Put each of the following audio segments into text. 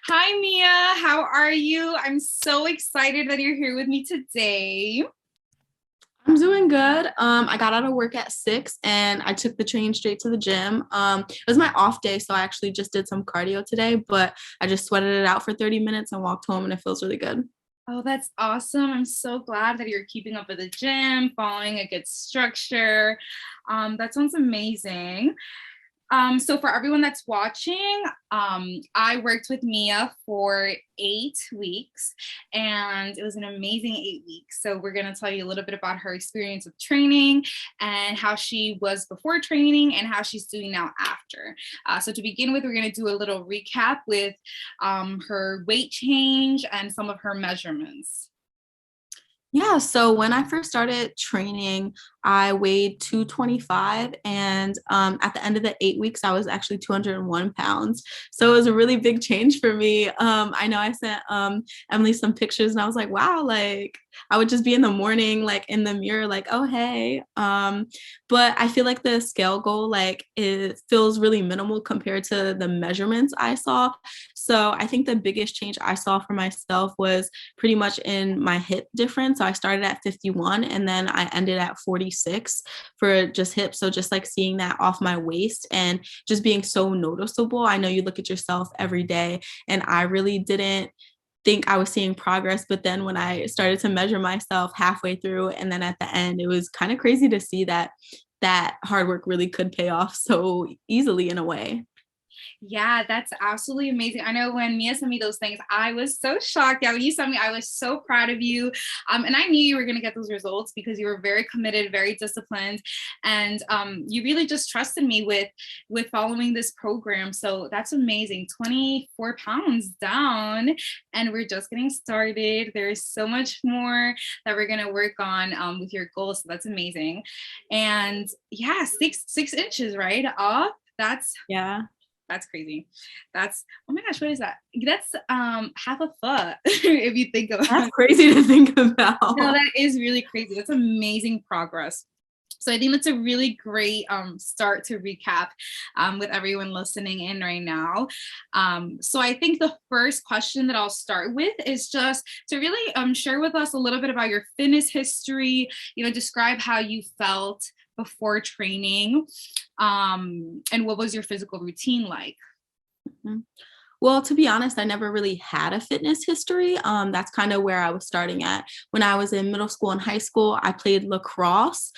Hi, Mia. How are you? I'm so excited that you're here with me today. I'm doing good. I got out of work at 6 and I took the train straight to the gym. It was my off day, so I actually just did some cardio today, but I just sweated it out for 30 minutes and walked home and it feels really good. Oh, that's awesome. I'm so glad that you're keeping up with the gym, following a good structure. That sounds amazing. So for everyone that's watching, I worked with Mia for 8 weeks and it was an amazing 8 weeks. So we're going to tell you a little bit about her experience with training and how she was before training and how she's doing now after. So to begin with, we're going to do a little recap with her weight change and some of her measurements. Yeah, so when I first started training, I weighed 225, and at the end of the 8 weeks, I was actually 201 pounds. So it was a really big change for me. I know I sent Emily some pictures, and I was like, wow, like I would just be in the morning, like in the mirror, like, oh, hey. But I feel like the scale goal, like, it feels really minimal compared to the measurements I saw. So I think the biggest change I saw for myself was pretty much in my hip difference. So I started at 51 and then I ended at 46 for just hips. So just like seeing that off my waist and just being so noticeable. I know you look at yourself every day, and I really didn't think I was seeing progress. But then when I started to measure myself halfway through and then at the end, it was kind of crazy to see that that hard work really could pay off so easily in a way. Yeah, that's absolutely amazing. I know when Mia sent me those things, I was so shocked. Yeah, when you sent me, I was so proud of you. And I knew you were going to get those results because you were very committed, very disciplined, and you really just trusted me with following this program. So that's amazing. 24 pounds down, and we're just getting started. There's so much more that we're going to work on with your goals. So that's amazing. And yeah, six inches, right? Up. Yeah, That's crazy. That's, oh my gosh, what is that? That's half a foot if you think about that's it. crazy to think No, about. that is really crazy. That's amazing progress. So I think that's a really great start to recap with everyone listening in right now. So I think the first question that I'll start with is just to really share with us a little bit about your fitness history. Describe how you felt before training, and what was your physical routine like? Mhm. Well, to be honest, I never really had a fitness history. That's kind of where I was starting at. When I was in middle school and high school, I played lacrosse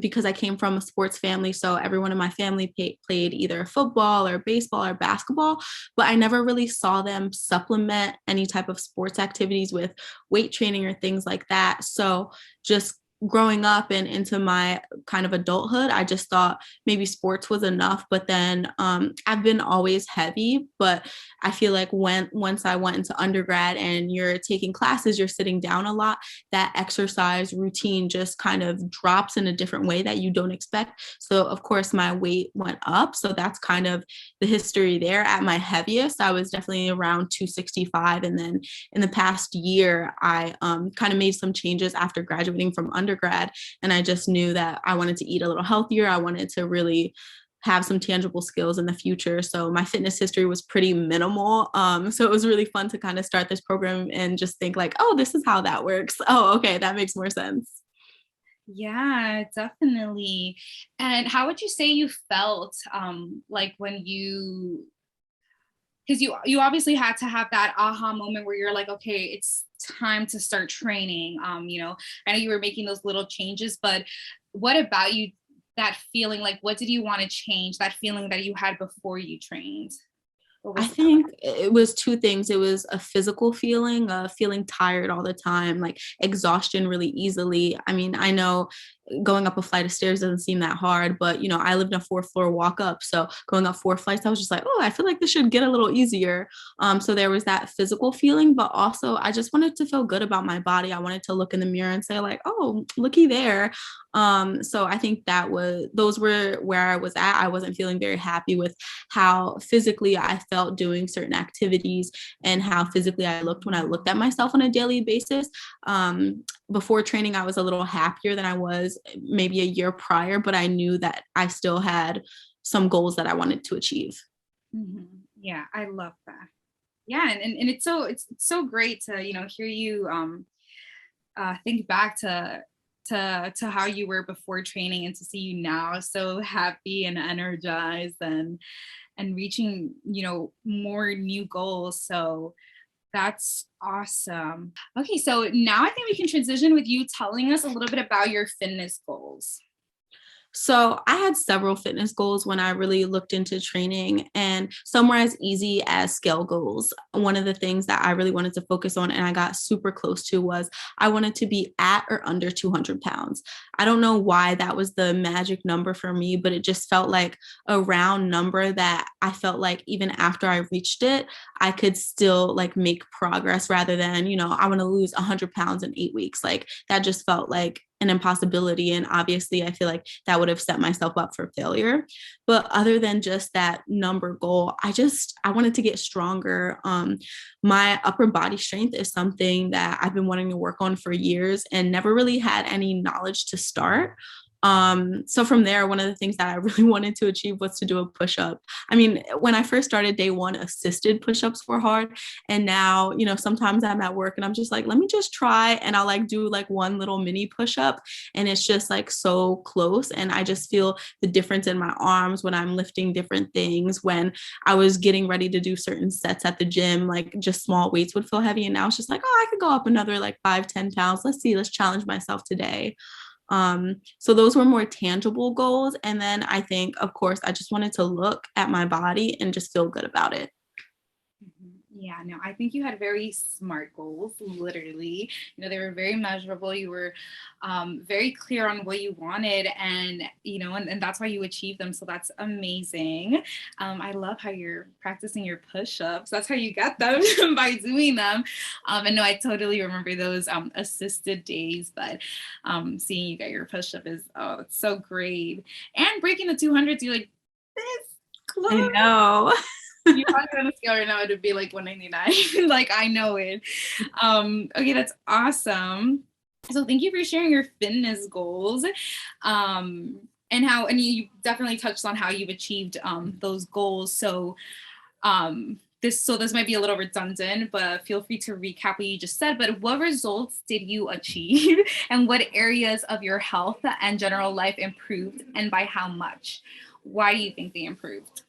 because I came from a sports family. So everyone in my family played either football or baseball or basketball, but I never really saw them supplement any type of sports activities with weight training or things like that. So just growing up and into my kind of adulthood, I just thought maybe sports was enough. But then I've been always heavy, but I feel like once I went into undergrad and you're taking classes, you're sitting down a lot, that exercise routine just kind of drops in a different way that you don't expect. So of course my weight went up. So that's kind of the history there. At my heaviest, I was definitely around 265. And then in the past year, I kind of made some changes after graduating from undergrad. And I just knew that I wanted to eat a little healthier. I wanted to really have some tangible skills in the future. So my fitness history was pretty minimal. So it was really fun to kind of start this program and just think like, oh, this is how that works. Oh, okay, that makes more sense. Yeah, definitely. And how would you say you felt like when because you obviously had to have that aha moment where you're like, okay, it's time to start training. I know you were making those little changes, but what about you, that feeling, like what did you want to change, that feeling that you had before you trained? What I was that? think it was two things. It was a physical feeling, feeling tired all the time, like exhaustion really easily. I mean, I know going up a flight of stairs doesn't seem that hard, but I lived in a fourth floor walk up. So going up 4 flights, I was just like, oh, I feel like this should get a little easier. So there was that physical feeling, but also I just wanted to feel good about my body. I wanted to look in the mirror and say, like, oh, looky there. So I think those were where I was at. I wasn't feeling very happy with how physically I felt doing certain activities and how physically I looked when I looked at myself on a daily basis. Before training, I was a little happier than I was maybe a year prior, but I knew that I still had some goals that I wanted to achieve. Yeah, I love that. Yeah, and it's so great to, you know, hear you think back to how you were before training and to see you now so happy and energized and reaching, you know, more new goals. So that's awesome. Okay, so now I think we can transition with you telling us a little bit about your fitness goals. So I had several fitness goals when I really looked into training, and some were as easy as scale goals. One of the things that I really wanted to focus on and I got super close to was I wanted to be at or under 200 pounds. I don't know why that was the magic number for me, but it just felt like a round number that I felt like even after I reached it, I could still like make progress rather than, you know, I want to lose 100 pounds in 8 weeks. Like that just felt like an impossibility. And obviously, I feel like that would have set myself up for failure. But other than just that number goal, I wanted to get stronger. My upper body strength is something that I've been wanting to work on for years and never really had any knowledge to start. So from there, one of the things that I really wanted to achieve was to do a push-up. I mean, when I first started day one, assisted push-ups were hard. And now, you know, sometimes I'm at work and I'm just like, let me just try. And I'll like do like one little mini push-up. And it's just like so close. And I just feel the difference in my arms when I'm lifting different things. When I was getting ready to do certain sets at the gym, like just small weights would feel heavy. And now it's just like, oh, I could go up another like 5, 10 pounds. Let's challenge myself today. So those were more tangible goals. And then I think, of course, I just wanted to look at my body and just feel good about it. Yeah, no, I think you had very smart goals, literally. You know, they were very measurable. You were very clear on what you wanted, and, you know, and that's why you achieved them. So that's amazing. I love how you're practicing your push-ups. That's how you got them by doing them. And no, I totally remember those assisted days, but seeing you get your push-up is, oh, it's so great. And breaking the 200s, you're like, this I close. know. You probably on a scale right now, it'd be like 199. Like I know it. Okay, that's awesome. So thank you for sharing your fitness goals. And how, and you definitely touched on how you've achieved those goals. So this might be a little redundant, but feel free to recap what you just said. But what results did you achieve, and what areas of your health and general life improved, and by how much? Why do you think they improved?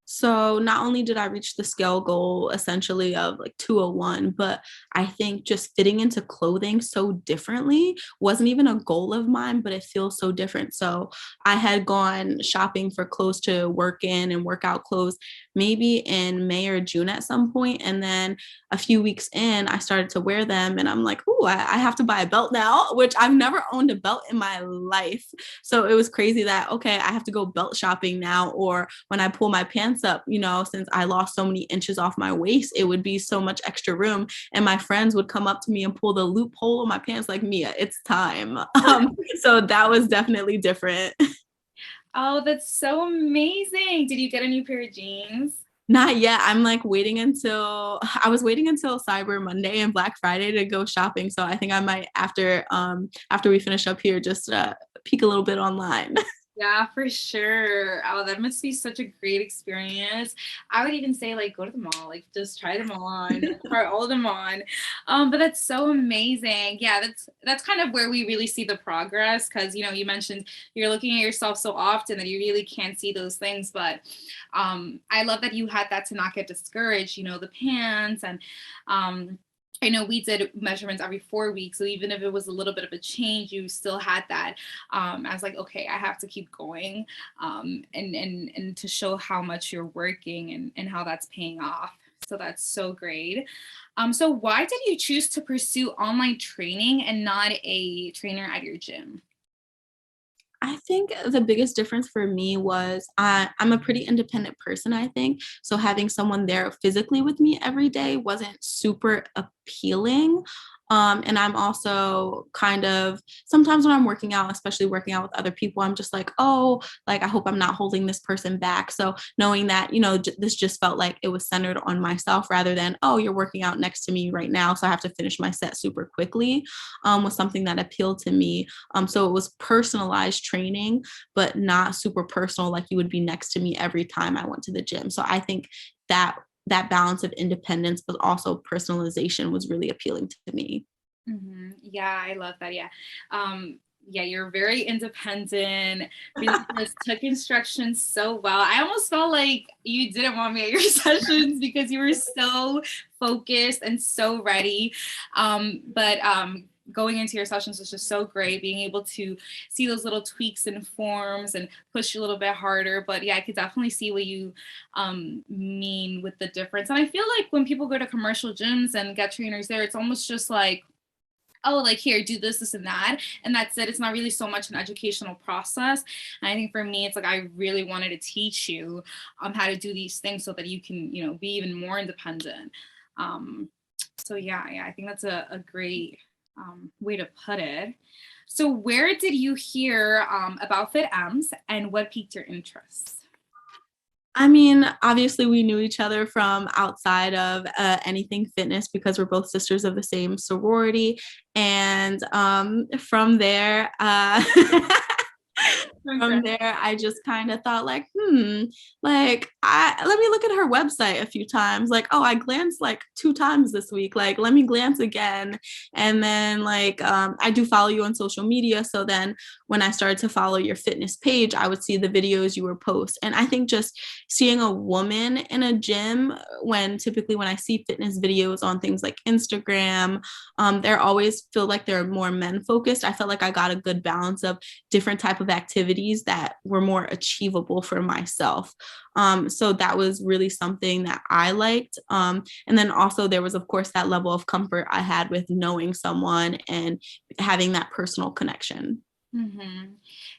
So not only did I reach the scale goal essentially of like 201, but I think just fitting into clothing so differently wasn't even a goal of mine, but it feels so different. So I had gone shopping for clothes to work in and workout clothes maybe in May or June at some point. And then a few weeks in, I started to wear them and I'm like, oh, I have to buy a belt now, which I've never owned a belt in my life. So it was crazy that, okay, I have to go belt shopping now. Or when I pull my pants up, you know, since I lost so many inches off my waist, it would be so much extra room. And my friends would come up to me and pull the loophole of my pants like, Mia, it's time. So that was definitely different. Oh, that's so amazing. Did you get a new pair of jeans? Not yet. I'm like I was waiting until Cyber Monday and Black Friday to go shopping. So I think I might after we finish up here just peek a little bit online. Yeah, for sure. Oh, that must be such a great experience. I would even say like go to the mall, like just try them on, try all of them on. But that's so amazing. Yeah, that's kind of where we really see the progress because you know you mentioned you're looking at yourself so often that you really can't see those things. But I love that you had that to not get discouraged. You know, the pants and I know we did measurements every 4 weeks, so even if it was a little bit of a change, you still had that. I was like, okay, I have to keep going, and to show how much you're working and how that's paying off. So that's so great. So why did you choose to pursue online training and not a trainer at your gym? I think the biggest difference for me was I'm a pretty independent person, I think. So having someone there physically with me every day wasn't super appealing. And I'm also kind of sometimes when I'm working out, especially working out with other people, I'm just like, oh, like I hope I'm not holding this person back. So knowing that, you know, this just felt like it was centered on myself rather than, oh, you're working out next to me right now. So I have to finish my set super quickly was something that appealed to me. So it was personalized training, but not super personal, like you would be next to me every time I went to the gym. So I think that that balance of independence, but also personalization was really appealing to me. Mm-hmm. Yeah, I love that. Yeah. Yeah, you're very independent. Really just took instructions so well. I almost felt like you didn't want me at your sessions because you were so focused and so ready. But going into your sessions was just so great, being able to see those little tweaks and forms and push you a little bit harder. But yeah, I could definitely see what you mean with the difference. And I feel like when people go to commercial gyms and get trainers there, it's almost just like, oh, like here, do this, this, and that. And that's it. It's not really so much an educational process. And I think for me, it's like, I really wanted to teach you how to do these things so that you can, be even more independent. So yeah, I think that's a great way to put it. So where did you hear about FitMs and what piqued your interest? I mean, obviously, we knew each other from outside of anything fitness because we're both sisters of the same sorority. And from there, from there, I just kind of thought like, like let me look at her website a few times. Like, oh, I glanced like 2 times this week. Like, let me glance again. And then like, I do follow you on social media. So then when I started to follow your fitness page, I would see the videos you were post. And I think just seeing a woman in a gym, when typically when I see fitness videos on things like Instagram, they're always feel like they're more men focused. I felt like I got a good balance of different type of activities that were more achievable for myself. So that was really something that I liked. And then also there was, of course, that level of comfort I had with knowing someone and having that personal connection. Mm-hmm.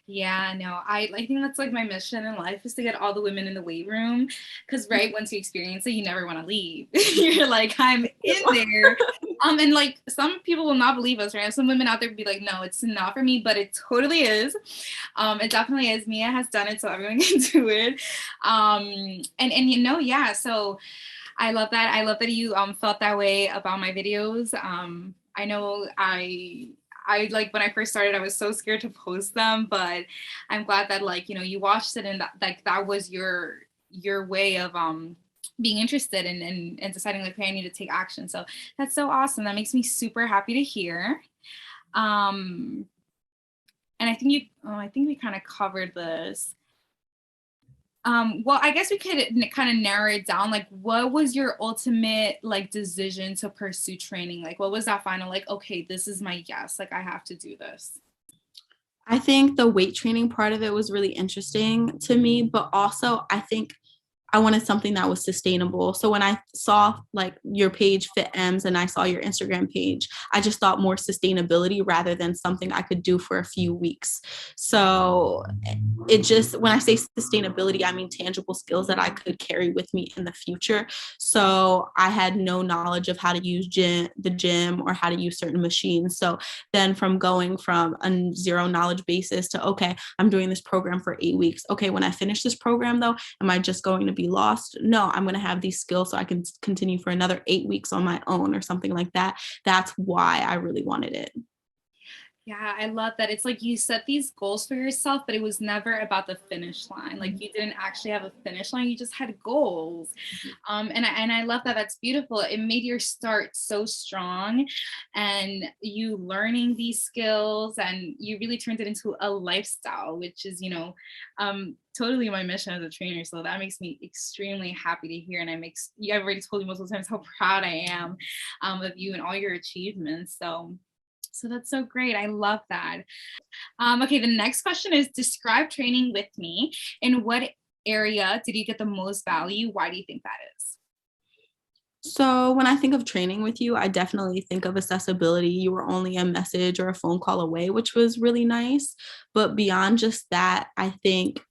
Yeah, no, I think that's like my mission in life is to get all the women in the weight room. Because right, once you experience it, you never want to leave. You're like, I'm in there. And like some people will not believe us, right? Some women out there would be like, no, it's not for me, but it totally is. It definitely is. Mia has done it, so everyone can do it. And yeah, so I love that. I love that you felt that way about my videos. I know I like when I first started, I was so scared to post them, but I'm glad that like, you watched it and that was your way of being interested and deciding like, okay, I need to take action. So that's so awesome. That makes me super happy to hear. And I think we kind of covered this. Well, I guess we could kind of narrow it down. Like, what was your ultimate like decision to pursue training? Like, what was that final, like, okay, this is my yes, like I have to do this? I think the weight training part of it was really interesting to me, but also I think I wanted something that was sustainable. So when I saw like your page Fit M's and I saw your Instagram page, I just thought more sustainability rather than something I could do for a few weeks. So it just, when I say sustainability, I mean tangible skills that I could carry with me in the future. So I had no knowledge of how to use the gym or how to use certain machines. So then from going from a zero knowledge basis to, okay, I'm doing this program for 8 weeks. Okay, when I finish this program though, am I just going to be lost? No, I'm going to have these skills so I can continue for another 8 weeks on my own or something like that. That's why I really wanted it. Yeah, I love that. It's like you set these goals for yourself, but it was never about the finish line. Like you didn't actually have a finish line. You just had goals. And I love that. That's beautiful. It made your start so strong and you learning these skills and you really turned it into a lifestyle, which is, totally my mission as a trainer. So that makes me extremely happy to hear. And I've already told you multiple times how proud I am of you and all your achievements. So that's so great. I love that. Okay, the next question is describe training with me. In what area did you get the most value? Why do you think that is? So when I think of training with you, I definitely think of accessibility. You were only a message or a phone call away, which was really nice. But beyond just that, I think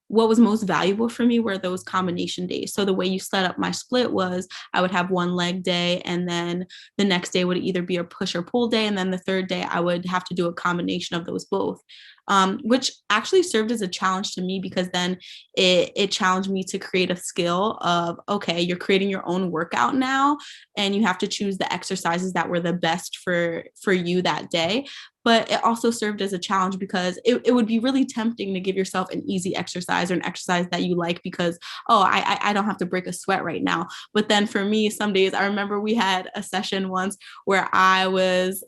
what was most valuable for me were those combination days. So the way you set up my split was I would have one leg day and then the next day would either be a push or pull day. And then the third day I would have to do a combination of those both, which actually served as a challenge to me because then it challenged me to create a skill of, okay, you're creating your own workout now and you have to choose the exercises that were the best for you that day. but it also served as a challenge because it would be really tempting to give yourself an easy exercise or an exercise that you like because, oh, I don't have to break a sweat right now. But then for me, some days, I remember we had a session once where I was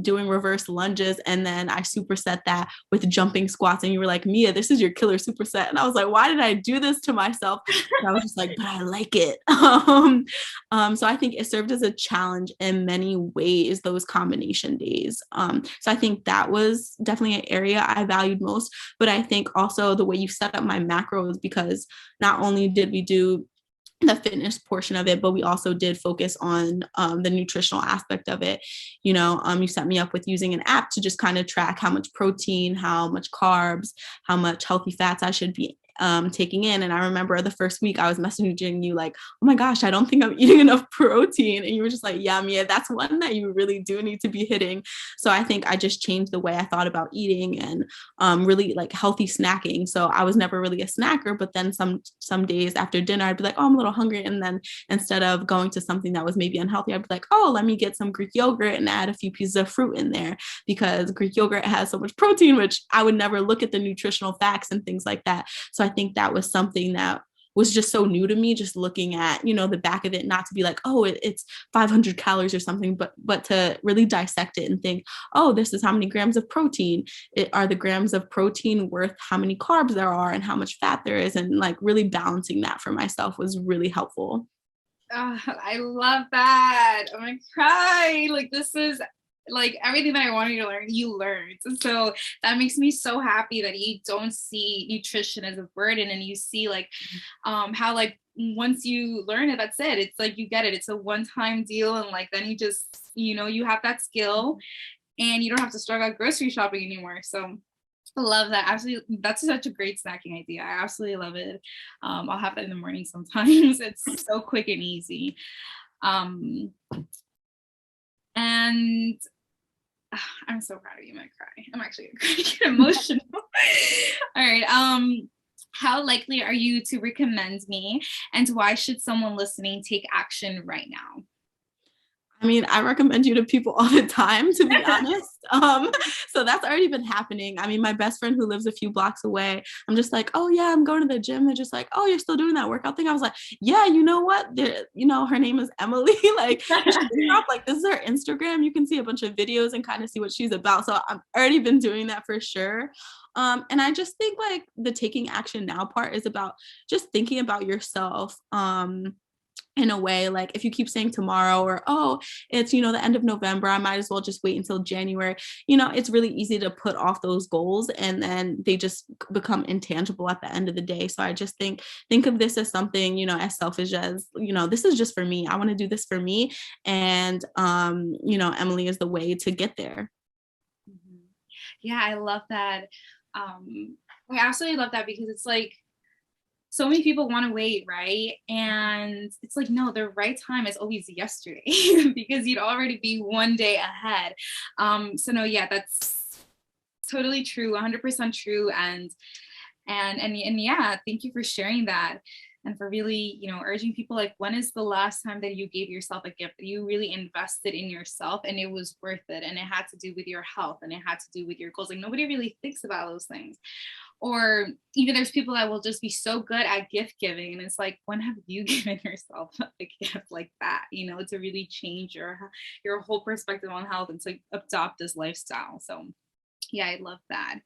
doing reverse lunges, and then I superset that with jumping squats, and you were like, Mia, this is your killer superset. And I was like, why did I do this to myself? And I was just like, but I like it. So I think it served as a challenge in many ways, those combination days. So I think that was definitely an area I valued most. But I think also the way you set up my macros, because not only did we do the fitness portion of it, but we also did focus on the nutritional aspect of it. You set me up with using an app to just kind of track how much protein, how much carbs, how much healthy fats I should be taking in. And I remember the first week I was messaging you like, oh my gosh, I don't think I'm eating enough protein. And you were just like, yeah, Mia, that's one that you really do need to be hitting. So I think I just changed the way I thought about eating and really like healthy snacking. So I was never really a snacker, but then some days after dinner, I'd be like, oh, I'm a little hungry. And then instead of going to something that was maybe unhealthy, I'd be like, oh, let me get some Greek yogurt and add a few pieces of fruit in there because Greek yogurt has so much protein, which I would never look at the nutritional facts and things like that. So I think that was something that was just so new to me, just looking at, the back of it, not to be like, oh, it's 500 calories or something, but to really dissect it and think, oh, this is how many grams of protein. Are the grams of protein worth how many carbs there are and how much fat there is? And like really balancing that for myself was really helpful. Oh, I love that. I'm gonna cry. Like this is like everything that I wanted to learn, you learned. So that makes me so happy that you don't see nutrition as a burden and you see like how like once you learn it, that's it. It's like you get it. It's a one-time deal and like then you just, you have that skill and you don't have to struggle out grocery shopping anymore. So I love that. Absolutely. That's such a great snacking idea. I absolutely love it. I'll have that in the morning sometimes. It's so quick and easy. And I'm so proud of you. I'm gonna cry. I'm actually gonna get emotional. All right. How likely are you to recommend me, and why should someone listening take action right now? I mean, I recommend you to people all the time, to be honest. So that's already been happening. I mean, my best friend who lives a few blocks away, I'm just like, oh yeah, I'm going to the gym. They're just like, oh, you're still doing that workout thing. I was like, yeah, you know what? Her name is Emily. Like, like this is her Instagram. You can see a bunch of videos and kind of see what she's about. So I've already been doing that for sure. And I just think like the taking action now part is about just thinking about yourself. In a way, like if you keep saying tomorrow or, oh, it's, the end of November, I might as well just wait until January, it's really easy to put off those goals and then they just become intangible at the end of the day. So I just think of this as something, as selfish as, this is just for me. I want to do this for me. And, Emily is the way to get there. Yeah, I love that. I absolutely love that because it's like, so many people want to wait, right? And it's like, no, the right time is always yesterday because you'd already be one day ahead. So no, yeah, that's totally true, 100% true. And yeah, thank you for sharing that and for really, urging people like, when is the last time that you gave yourself a gift that you really invested in yourself and it was worth it? And it had to do with your health and it had to do with your goals. Like nobody really thinks about those things. Or even there's people that will just be so good at gift giving. And it's like, when have you given yourself a gift like that, to really change your whole perspective on health and to adopt this lifestyle. So yeah, I love that.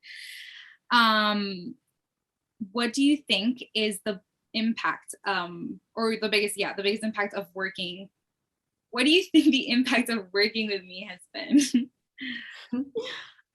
What do you think is the impact or the biggest impact of working? What do you think the impact of working with me has been?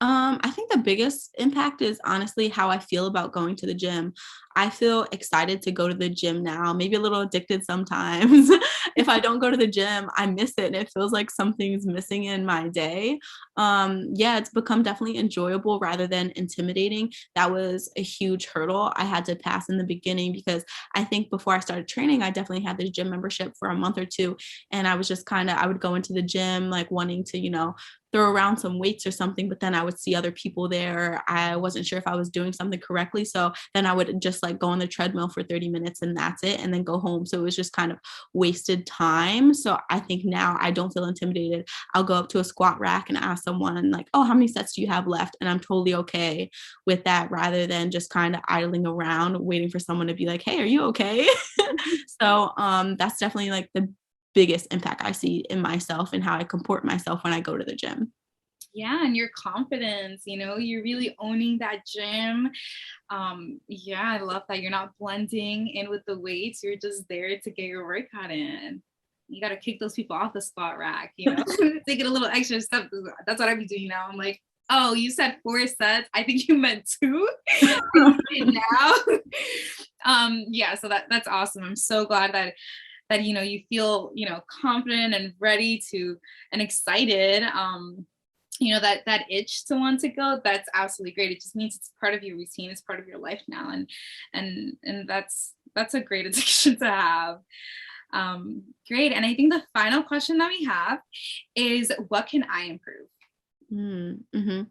I think the biggest impact is honestly how I feel about going to the gym. I feel excited to go to the gym now, maybe a little addicted sometimes. If I don't go to the gym, I miss it and it feels like something's missing in my day. Yeah, it's become definitely enjoyable rather than intimidating. That was a huge hurdle I had to pass in the beginning because I think before I started training, I definitely had this gym membership for a month or two. And I was just I would go into the gym like wanting to, throw around some weights or something, but then I would see other people there. I wasn't sure if I was doing something correctly. So then I would just like go on the treadmill for 30 minutes and that's it, and then go home. So it was just kind of wasted time. So I think now I don't feel intimidated. I'll go up to a squat rack and ask someone like, oh, how many sets do you have left? And I'm totally okay with that, rather than just kind of idling around waiting for someone to be like, hey, are you okay? So that's definitely like the biggest impact I see in myself and how I comport myself when I go to the gym. Yeah, and your confidence, you're really owning that gym. Yeah, I love that you're not blending in with the weights. You're just there to get your workout in. You got to kick those people off the squat rack, take it a little extra step. That's what I be doing now. I'm like, oh, you said 4 sets. I think you meant 2 now. Yeah, so that's awesome. I'm so glad that you feel confident and ready to and excited. That itch to want to go, that's absolutely great. It just means it's part of your routine, it's part of your life now, and that's a great addiction to have. Great. And I think the final question that we have is, what can I improve? Mm-hmm.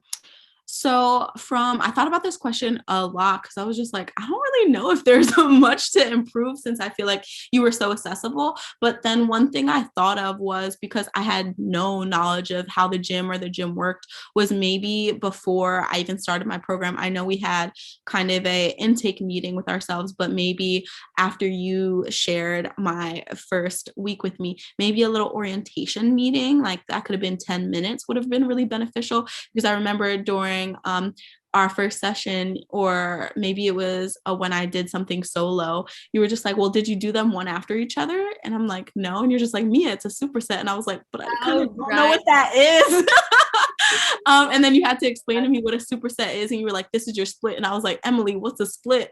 So I thought about this question a lot because I was just like, I don't really know if there's much to improve since I feel like you were so accessible. But then one thing I thought of was, because I had no knowledge of how the gym worked, was maybe before I even started my program, I know we had kind of a intake meeting with ourselves, but maybe after you shared my first week with me, maybe a little orientation meeting, like that could have been 10 minutes, would have been really beneficial. Because I remember during our first session, or maybe it was when I did something solo, you were just like, well, did you do them one after each other? And I'm like, no. And you're just like, Mia, it's a superset. And I was like, but I kind of don't know what that is. And then you had to explain to me what a superset is, and you were like, this is your split. And I was like, Emily, what's a split?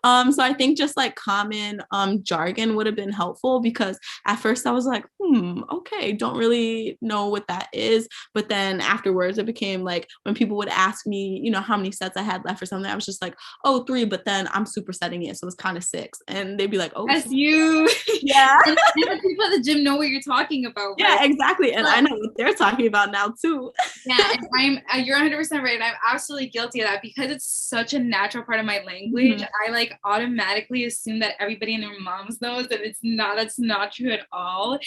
So I think just like common jargon would have been helpful, because at first I was like, okay, don't really know what that is. But then afterwards it became like, when people would ask me, how many sets I had left or something, I was just like, oh, 3, but then I'm supersetting it, so it's kind of 6. And they'd be like, oh, that's you. Yeah. And the people at the gym know what you're talking about, right? Yeah, exactly. And I know what they're talking about now too. Yeah, and you're 100% right. And I'm absolutely guilty of that, because it's such a natural part of my language. I like automatically assume that everybody and their moms knows, that that's not true at all.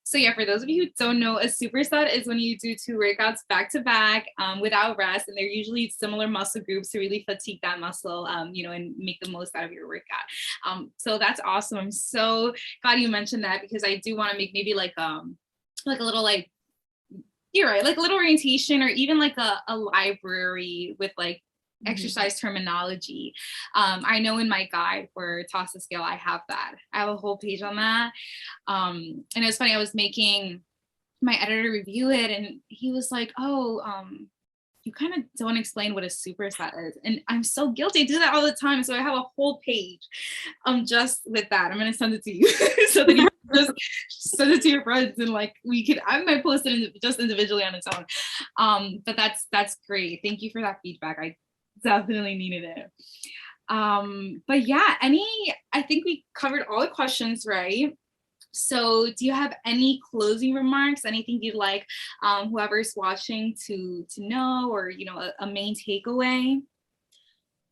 So yeah, for those of you who don't know, a superset is when you do 2 workouts back to back without rest, and they're usually similar muscle groups to really fatigue that muscle, and make the most out of your workout. So that's awesome. I'm so glad you mentioned that, because I do want to make maybe like a little, like, you're right, like a little orientation, or even like a library with like exercise terminology. I know in my guide for Toss the Scale, I have that. I have a whole page on that. And it was funny, I was making my editor review it, and he was like, oh, you kind of don't explain what a superset is. And I'm so guilty. I do that all the time. So I have a whole page just with that. I'm going to send it to you so that you just send it to your friends, and like I might post it just individually on its own. But that's great. Thank you for that feedback. I definitely needed it. But yeah, I think we covered all the questions, right? So do you have any closing remarks, anything you'd like whoever's watching to know, or a main takeaway?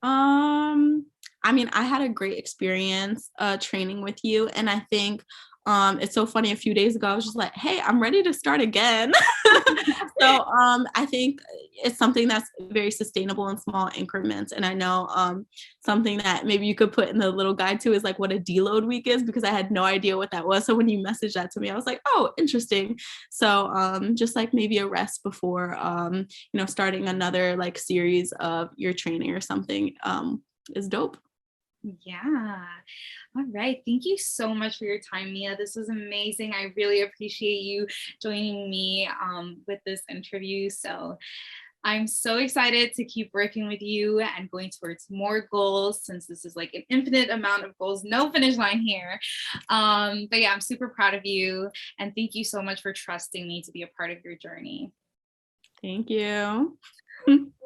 I mean, I had a great experience training with you, and I think it's so funny, a few days ago I was just like, hey, I'm ready to start again. So I think it's something that's very sustainable in small increments. And I know something that maybe you could put in the little guide too is like what a deload week is, because I had no idea what that was. So when you messaged that to me, I was like, oh, interesting. So just like maybe a rest before starting another like series of your training or something is dope. Yeah. All right. Thank you so much for your time, Mia. This was amazing. I really appreciate you joining me with this interview. So I'm so excited to keep working with you and going towards more goals, since this is like an infinite amount of goals, no finish line here. But yeah, I'm super proud of you. And thank you so much for trusting me to be a part of your journey. Thank you.